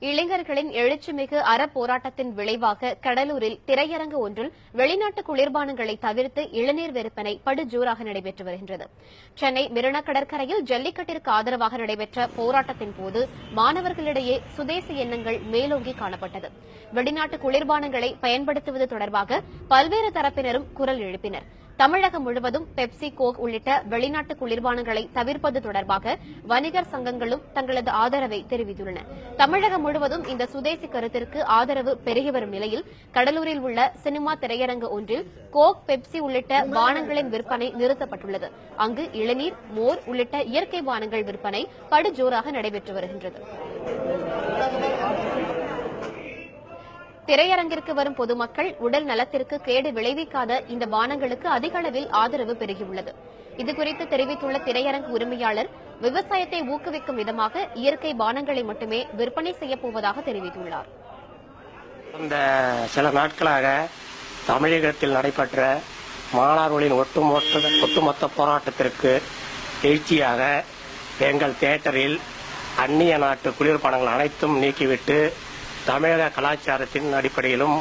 இளைஞர்களின் எழுச்சிமிகு அறப்போராட்டத்தின் விளைவாக கடலூரில் திரையரங்கு ஒன்றில் வெளிநாட்டு குளிர்பானங்களை தவிர்த்து இளநீர் விற்பனை படுஜோராக நடைபெற்று வருகின்றது. சென்னை மெரினா கடற்கரையில் ஜல்லிக்கட்டிற்கு ஆதரவாக நடைபெற்ற போராட்டத்தின் போது மாணவர்களிடையே சுதேசி எண்ணங்கள் மேலோங்கி காணப்பட்டது. வெளிநாட்டு குளிர்பானங்களை பயன்படுத்துவது தொடர்பாக பல்வேறு தரப்பினரும் குரல் எழுப்பினர். தமிழகம் முழுவதும் பெப்சி, கோக் உள்ளிட்ட வெளிநாட்டு குளிர்பானங்களை தவிர்ப்பது தொடர்பாக வணிகர் சங்கங்களும் தங்களது ஆதரவை தெரிவித்துள்ளன. தமிழகம் முழுவதும் இந்த சுதேசி கருத்திற்கு ஆதரவு பெருகி வரும் நிலையில் கடலூரில் உள்ள சினிமா திரையரங்கு ஒன்றில் கோக், பெப்சி உள்ளிட்ட பானங்களின் விற்பனை நிறுத்தப்பட்டுள்ளது. அங்கு இளநீர், மோர் உள்ளிட்ட இயற்கை பானங்கள் விற்பனை படுஜோராக நடைபெற்று வருகின்றது. திரையரங்கிற்கு வரும் பொதுமக்கள் உடல் நலத்திற்கு கேடு விளைவிக்காத இந்த பானங்களுக்கு அதிக அளவில் ஆதரவு பெருகியுள்ளது. இதுகுறித்து தெரிவித்துள்ள திரையரங்கு உரிமையாளர், விவசாயத்தை ஊக்குவிக்கும் விதமாக இயற்கை பானங்களை மட்டுமே விற்பனை செய்யப்போவதாக தெரிவித்துள்ளார். இந்த சில நாட்களாக தமிழகத்தில் நடைபெற்ற மாணவர்களின் ஒட்டுமொத்த போராட்டத்திற்கு எழுச்சியாக எங்கள் தியேட்டரில் அந்நிய நாட்டு குளிர்பானங்கள் அனைத்தும் நீக்கிவிட்டு தமிழக கலாச்சாரத்தின் அடிப்படையிலும்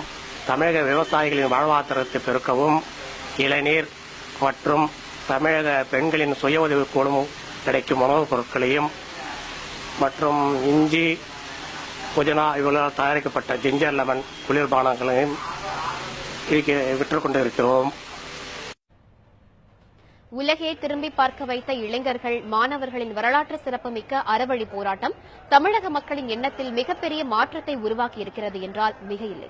தமிழக விவசாயிகளின் வாழ்வாதாரத்தை பெருக்கவும் இளநீர் மற்றும் தமிழக பெண்களின் சுய உதவிக் குழு கிடைக்கும் உணவுப் பொருட்களையும் மற்றும் இஞ்சி, புதினா இவர்களால் தயாரிக்கப்பட்ட ஜிஞ்சர் லெமன் குளிர்பானங்களையும் விற்றுக் கொண்டிருக்கிறோம். உலகையே திரும்பி பார்க்க வைத்த இளைஞர்கள், மாணவர்களின் வரலாற்று சிறப்புமிக்க அறவழி போராட்டம் தமிழக மக்களின் எண்ணத்தில் மிகப்பெரிய மாற்றத்தை உருவாக்கியிருக்கிறது என்றால் மிகையில்லை.